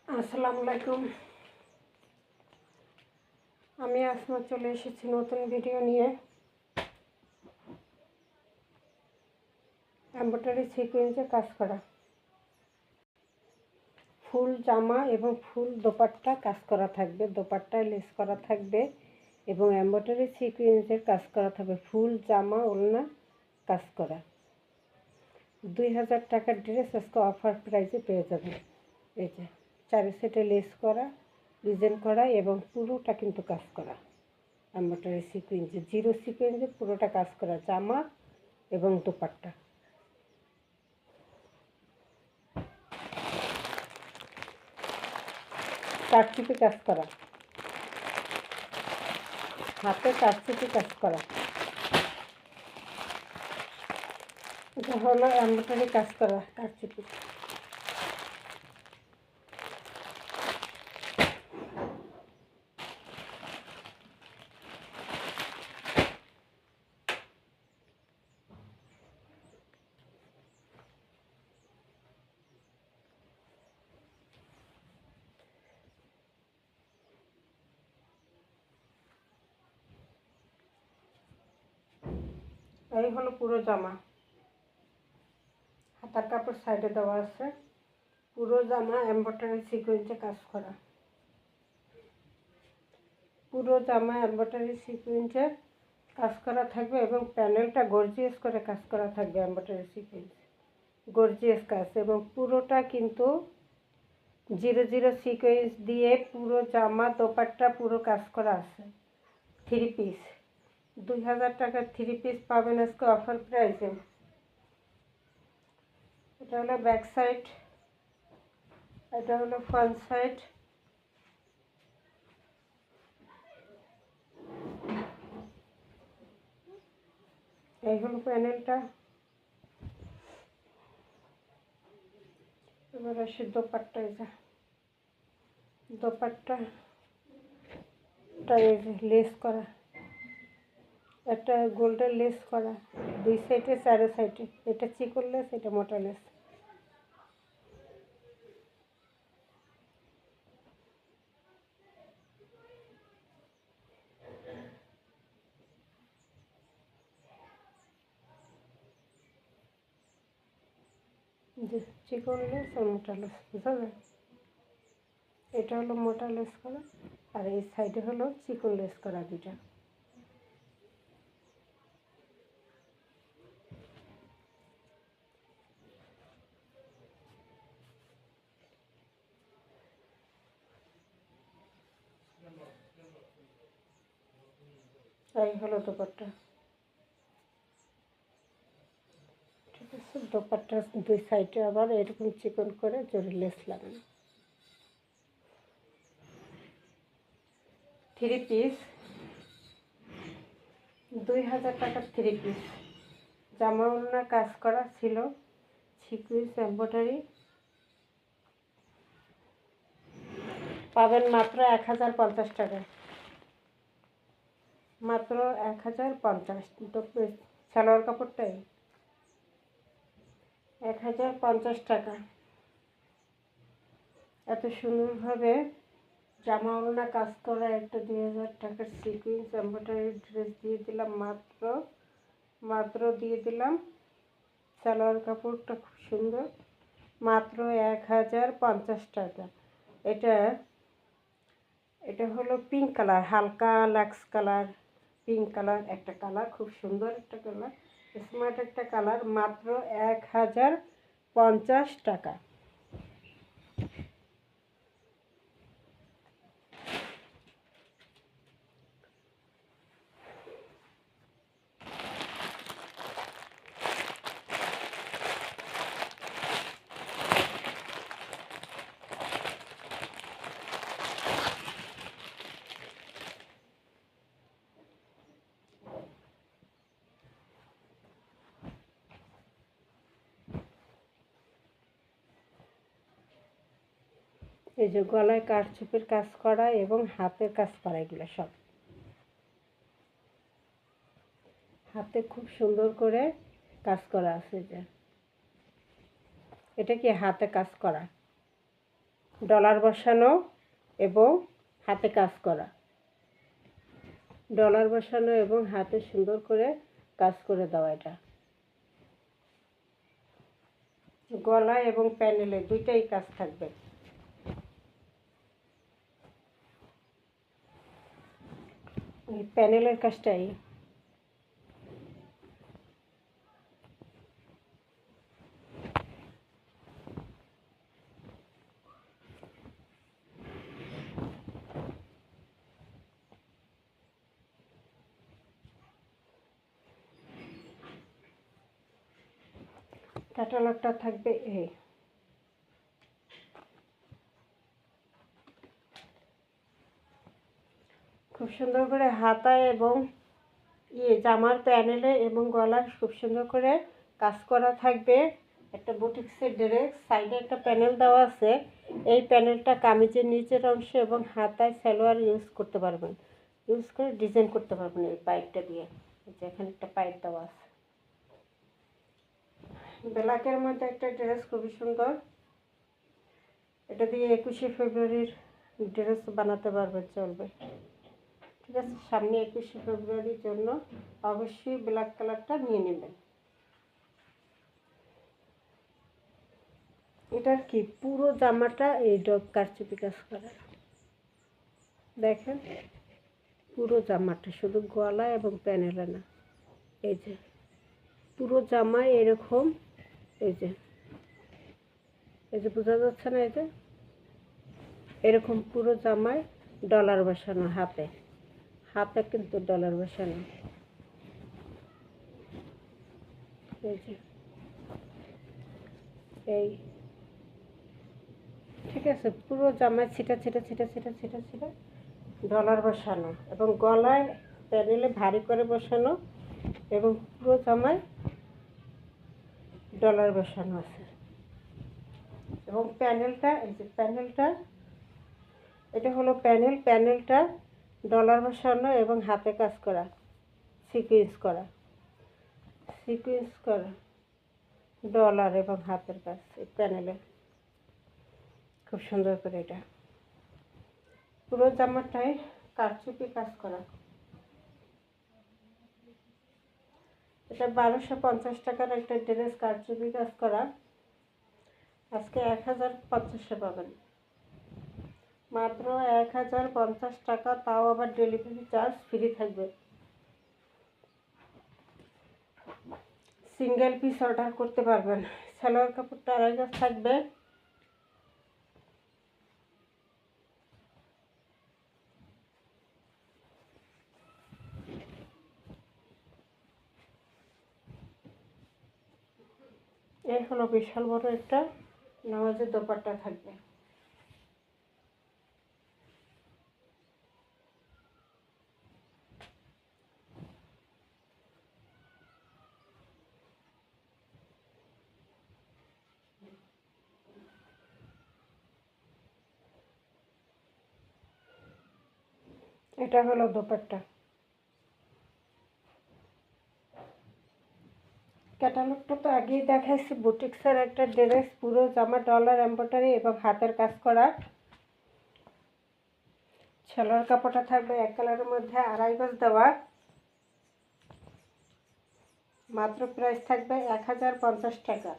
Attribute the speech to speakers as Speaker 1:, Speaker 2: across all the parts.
Speaker 1: আসসালামু আলাইকুম। আমি আসমা চলে এসেছি নতুন ভিডিও নিয়ে। এমব্রয়ডারি সিকোয়েন্সে কাজ করা ফুল জামা এবং ফুল দোপাট্টা কাজ করা থাকবে, দোপাট্টায় লেস করা থাকবে এবং এমব্রয়ডারি সিকোয়েন্সের কাজ করা থাকবে। ফুল জামা ওড়না কাজ করা 2000 টাকার ড্রেস আজকে অফার প্রাইসে পেয়ে যাবেন। এই যে 4 সেটে লেস করা, ডিজাইন করা এবং পুরোটা কিন্তু কাজ করা এমব্রয়ডারি সিকোয়েন্সে, জিরো সিকোয়েন্সে পুরোটা কাজ করা জামা এবং দোপাট্টা। কারচুপি কাজ করা, হাতে কারচুপি কাজ করা। এটা হলো এমব্রয়ডারি কাজ করা কারচুপি। এই হলো পুরো জামা, হাতার কাপড় সাইডে দেওয়া আছে। পুরো জামা এমব্রয়ডারি সিকোয়েন্সে কাজ করা, পুরো জামা এমব্রয়ডারি সিকোয়েন্সে কাজ করা থাকবে এবং প্যানেলটা গর্জিয়াস করে কাজ করা থাকবে। এমব্রয়ডারি সিকোয়েন্স গর্জিয়াস কাজ এবং পুরোটা কিন্তু জিরো জিরো সিকোয়েন্স দিয়ে পুরো জামা দোপাট্টা পুরো কাজ করা আছে। 3 পিস 2000 টাকার 3 পিস পাবেন আজকে অফার প্রাইসে। এটা হলো ব্যাক সাইড, এটা হলো ফ্রন্ট সাইড। এই হলো প্যানেলটা। এবার আসি দোপাট্টা। এই যে দোপাট্টাটা এই যে লেস করা, একটা গোল্ডেন লেস করা 2 সাইডে 4 সাইডে। এটা চিকন লেস, এটা মোটা লেস। যে চিকন লেস আর মোটা লেস, বুঝা যায়? এটা হলো মোটা লেস করা আর এই সাইডে হলো চিকন লেস করা দুটা। এই হলো দোপাট্টা। ঠিক আছে, দোপাট্টার 2 সাইডে আবার এরকম চিকন করে জরি লেস লাগানো। 3 পিস 2000 টাকার 3 পিস। জামা ওড়না কাজ করা ছিল, সিকুয়েন্স এমব্রয়ডারি। পাবেন মাত্র 1050 টাকায়, মাত্র 1050। তো সালোয়ার কাপড়টাই 1050 টাকা। এত সুন্দরভাবে জামা ওড়না কাজ করা একটা 2000 টাকার সিকুয়েন্স এমব্রয়ডারি ড্রেস দিয়ে দিলাম। মাত্র দিয়ে দিলাম। সালোয়ার কাপড়টা খুব সুন্দর, মাত্র 1050 টাকা। এটা এটা হলো পিঙ্ক কালার, হালকা লাক্স কালার, পিঙ্ক কালার একটা কালার, খুব সুন্দর একটা কালার, স্মার্ট একটা কালার। মাত্র 1050 টাকা। এই যে গলায় কারচুপির কাজ করা এবং হাতের কাজ করা, এগুলো সব হাতে খুব সুন্দর করে কাজ করা আছে। যে এটা কি হাতে কাজ করা, ডলার বসানো এবং হাতে কাজ করা, ডলার বসানো এবং হাতে সুন্দর করে কাজ করে দেওয়া। এটা গলা এবং প্যানেলে দুইটাই কাজ থাকবে। প্যানেলের কাজটাই ক্যাটালগটা থাকবে এই। খুব সুন্দর করে হাতায় এবং জামার প্যানেলে এবং গলার খুব সুন্দর করে কাজ করা থাকবে। একটা বুটিক্সের ড্রেস, সাইডে একটা প্যানেল দেওয়া আছে। এই প্যানেলটা কামিজের নিচের অংশ এবং হাতায় সালোয়ার ইউজ করতে পারবেন, ইউজ করে ডিজাইন করতে পারবেন এই পাইপটা দিয়ে। এখানে একটা পাইপ দেওয়া আছে। ব্ল্যাকের মধ্যে একটা ড্রেস খুবই সুন্দর, এটা দিয়ে 21শে ফেব্রুয়ারির ড্রেস বানাতে পারবেন, চলবে। ঠিক আছে, সামনে 21শে ফেব্রুয়ারির জন্য অবশ্যই ব্ল্যাক কালারটা নিয়ে নেবেন। এটার কি পুরো জামাটা এই কারচুপি কাজ করা, দেখেন পুরো জামাটা, শুধু গলা এবং প্যানেলে না, এই যে পুরো জামায় এরকম, এই যে বোঝা যাচ্ছে না, এই যে এরকম পুরো জামায় ডলার বসানো, হাতে হাতে কিন্তু ডলার বসানো, এই যে এই। ঠিক আছে, পুরো জামায় ছিটা ছিটা ছিটা ছিটা ছিটা ছিটা ডলার বসানো এবং গলায় প্যানেলে ভারী করে বসানো এবং পুরো জামায় ডলার বসানো আছে। এবং প্যানেলটা, এই যে প্যানেলটা, এটা হলো প্যানেল, প্যানেলটা ডলার বসানো এবং হাতে কাজ করা, সিকুয়েন্স করা, সিকুয়েন্স করা ডলার এবং হাতের কাজ এই প্যানেলে খুব সুন্দর করে। এটা পুরো জামাটায় কারচুপি কাজ করা। এটা 1250 টাকার একটা ড্রেস, কারচুপি কাজ করা। আজকে 1050 পাবেন, মাত্র 1050 টাকা, তাও আবার ডেলিভারি চার্জ ফ্রি থাকবে। সিঙ্গেল পিস অর্ডার করতে পারবেন। সালোয়ার কাপড়টা 2.5 গজ থাকবে। এই হলো বিশাল বড় একটা নামাজের দোপাট্টা থাকবে। এটা হলো দোপাট্টা। ক্যাটালগটা তো আগেই দেখাইছি। বুটিক্সের একটা ড্রেস, পুরো জামা ডলার এমব্রয়ডারি এবং হাতের কাজ করা। সালোয়ার কাপড়টা থাকবে এক কালারের মধ্যে, 2.5 গজ দেওয়া। মাত্র প্রাইস থাকবে 1050 টাকা,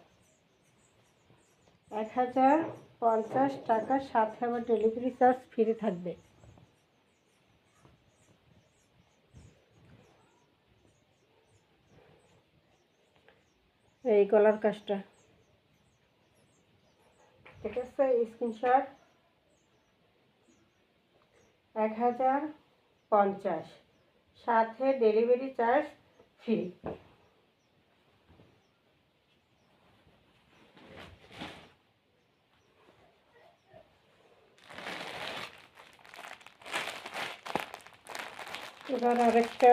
Speaker 1: 1050 টাকার সাথে আবার ডেলিভারি চার্জ ফ্রি থাকবে। এই গলার কাজটা, ঠিক আছে, স্ক্রিনশট 1050, সাথে ডেলিভারি চার্জ ফ্রি। এবার আরেকটা,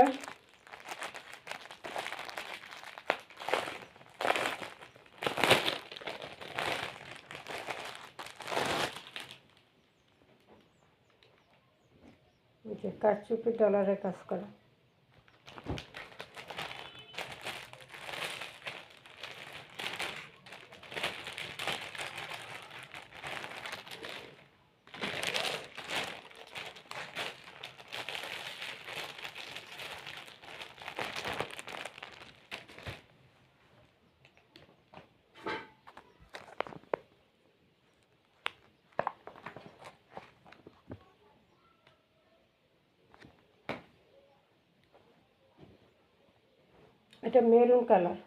Speaker 1: যে কারচুপি ডলারের কাজ করা। এটা মেরুন কালার।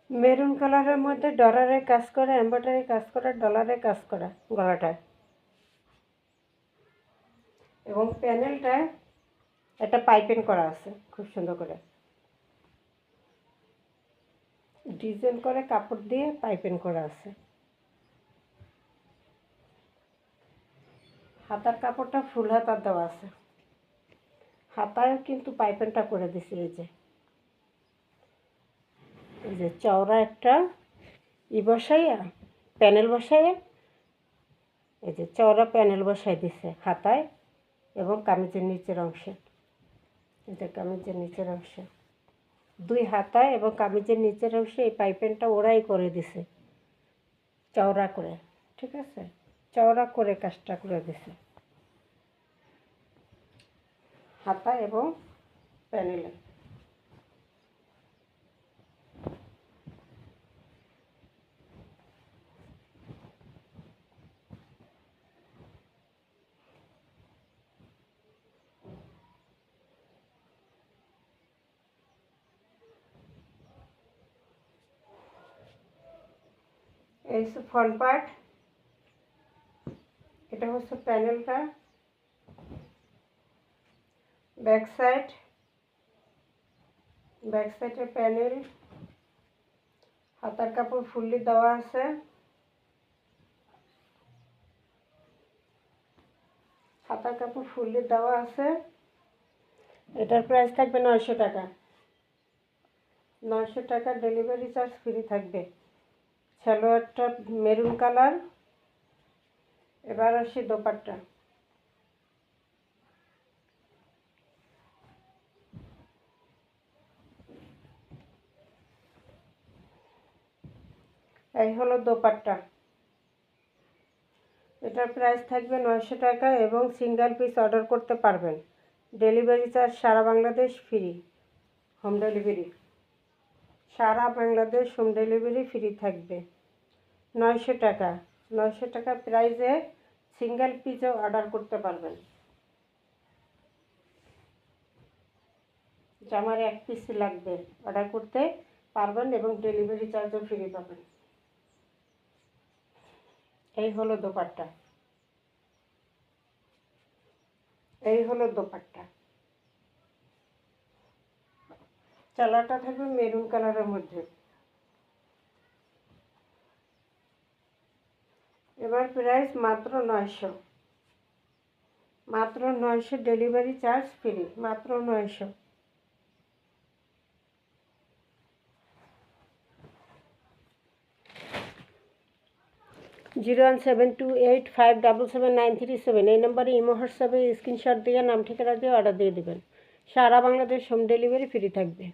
Speaker 1: মেরুন কালারের মধ্যে ডলারের কাজ করা, এমব্রয়ডারি কাজ করা, ডলারের কাজ করা গলাটায়, এবং প্যানেলটায় একটা পাইপিং করা আছে খুব সুন্দর করে ডিজাইন করে কাপড় দিয়ে পাইপিং করা আছে। হাতার কাপড়টা ফুল হাতার দেওয়া আছে, হাতায়ও কিন্তু পাইপিংটা করে দিছি। এই যে চওড়া একটা বসাইয়া প্যানেল বসাইয়া, এই যে চওড়া প্যানেল বসাই দিছে হাতায় এবং কামিজের নিচের অংশে। এই যে কামিজের নিচের অংশে দুই হাতায় এবং কামিজের নিচের অংশে এই পাইপিংটা ওরাই করে দিছে চওড়া করে, ঠিক আছে, চওড়া করে কাজটা করে দিছে হাতা এবং প্যানেলে। এই ফ্রন্ট পার্ট, এটা হচ্ছে প্যানেলটা, ব্যাক সাইডের প্যানেল, হাতার কাপড় ফুললি দেওয়া আছে, হাতার কাপড় ফুললি দেওয়া আছে। এটার প্রাইস থাকবে 900 টাকা। 900 টাকা, ডেলিভারি চার্জ ফ্রি থাকবে। সালোয়ারটা মেরুন কালার। এবার আসি দোপাট্টা। এই হলো দোপাট্টা। এটার প্রাইস থাকবে 900 টাকা এবং সিঙ্গেল পিস অর্ডার করতে পারবেন। ডেলিভারি চার্জ সারা বাংলাদেশ ফ্রি, হোম ডেলিভারি। সারা বাংলাদেশ হোম ডেলিভারি ফ্রি থাকবে। 900 টাকা। 900 টাকা প্রাইসে সিঙ্গেল পিসও অর্ডার করতে পারবেন। জামার এক পিস লাগবে, অর্ডার করতে পারবেন এবং ডেলিভারি চার্জও ফ্রি পাবেন। এই হলো দোপাট্টা। এই হলো দোপাট্টা। কালারটা থাকবে মেরুন কালারের মধ্যে। এবার প্রাইস মাত্র 900, মাত্র 900, ডেলিভারি চার্জ ফ্রি, মাত্র 900। 01728577937 এই নম্বরে ইমো হোয়াটসঅ্যাপে স্ক্রিনশট দিয়ে নাম ঠিকানা দিয়ে অর্ডার দিয়ে দেবেন। সারা বাংলাদেশ হোম ডেলিভারি ফ্রি থাকবে।